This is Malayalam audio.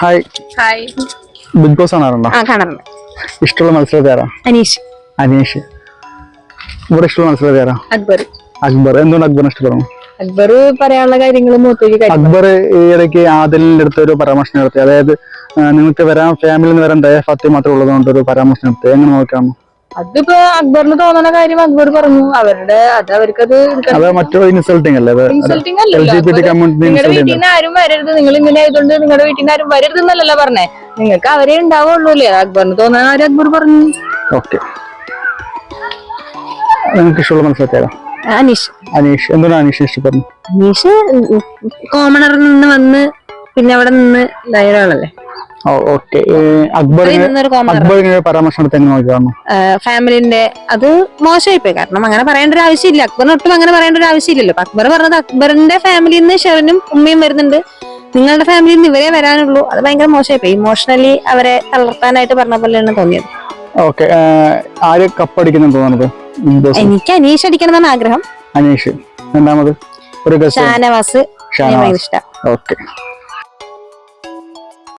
ഹായ്. ഹായ്. ബിഗ് ബോസ് കാണാറുണ്ടോ? കാണാറുണ്ട്. ഇഷ്ടമുള്ള മത്സരാർത്ഥി ആരാ? അനീഷ്. അനീഷ്. ഇവിടെ ഇഷ്ടമുള്ള മത്സരാർത്ഥി ആരാ? അക്ബർ. അക്ബർ. എന്തുകൊണ്ട് അക്ബറിനെ ഇഷ്ടപ്പെടുന്നു? അക്ബർ പറയാനുള്ള കാര്യങ്ങൾ അക്ബർ ഈ ഇടയ്ക്ക് ആദിലിന്റെ അടുത്ത് ഒരു പരാമർശം നടത്തി. അതായത് നിങ്ങൾക്ക് വരാൻ ഫാമിലിയിൽ നിന്ന് വരാൻ ഫാത്തി മാത്രമേ ഉള്ളതുകൊണ്ട് ഒരു പരാമർശം നടത്തി. എങ്ങനെ നോക്കാം? അതിപ്പോ അക്ബറിന് തോന്നുന്ന കാര്യം അക്ബർ പറഞ്ഞു. അവരുടെ അവർക്കത് മറ്റൊരു ഇൻസൾട്ടിങ് അല്ലേ? ഇൻസൾട്ടിങ് അല്ലല്ലോ. നിങ്ങളുടെ വീട്ടിൽ നിന്ന് ആരും വരരുത്, നിങ്ങൾ ഇങ്ങനെ ആയതുകൊണ്ട് നിങ്ങളുടെ വീട്ടിൽ നിന്ന് ആരും വരരുത് എന്നല്ലല്ലോ പറഞ്ഞേ. നിങ്ങൾക്ക് അവരെ ഉണ്ടാവുള്ളൂ അല്ലേ? അക്ബറിന് തോന്നുന്ന കാര്യം അക്ബർ പറഞ്ഞു. ഓക്കെ. നിങ്ങൾക്ക് ഇഷ്ടമുള്ള മത്സരത്തേരാ? അനീഷ്. അനീഷ്. എന്തുകൊണ്ടാണ് അനീഷിനെ ഇഷ്ടപ്പെടുന്നത്? അനീഷ് കോമണറിൽ നിന്ന് വന്ന് പിന്നെ അവിടെ നിന്ന് ഇതായ ഒരാളല്ലേ. ഓക്കെ. അക്ബർ പരാമർശം നടത്തി എങ്ങനെ നോക്കിയാണ്? ഫാമിലിന്റെ അത് മോശമായിപ്പോയി. കാരണം അങ്ങനെ പറയേണ്ട ഒരു ആവശ്യമില്ല. അക്ബറിന് ഒട്ടും അങ്ങനെ പറയേണ്ട ഒരു ആവശ്യമില്ലല്ലോ. അക്ബർ പറഞ്ഞത് അക്ബറിന്റെ ഫാമിലിയിൽ നിന്ന് ഷെറിനും ഉമ്മയും വരുന്നുണ്ട്, നിങ്ങളുടെ ഫാമിലിയിൽ നിന്ന് ഇവരെ വരാനുള്ളൂ. അത് ഭയങ്കര മോശമായിപ്പോയി. ഇമോഷണലി അവരെ തളർത്താനായിട്ട് പറഞ്ഞ പോലെയാണ് തോന്നിയത്. ഓക്കെ. ആര് കപ്പടിക്കുന്നു തോന്നുന്നത്? എനിക്ക് അനീഷ് അടിക്കണം എന്നാണ് ആഗ്രഹം. അനീഷ്. രണ്ടാമത് ഒരു ഷാനവാസ്. ഓക്കെ.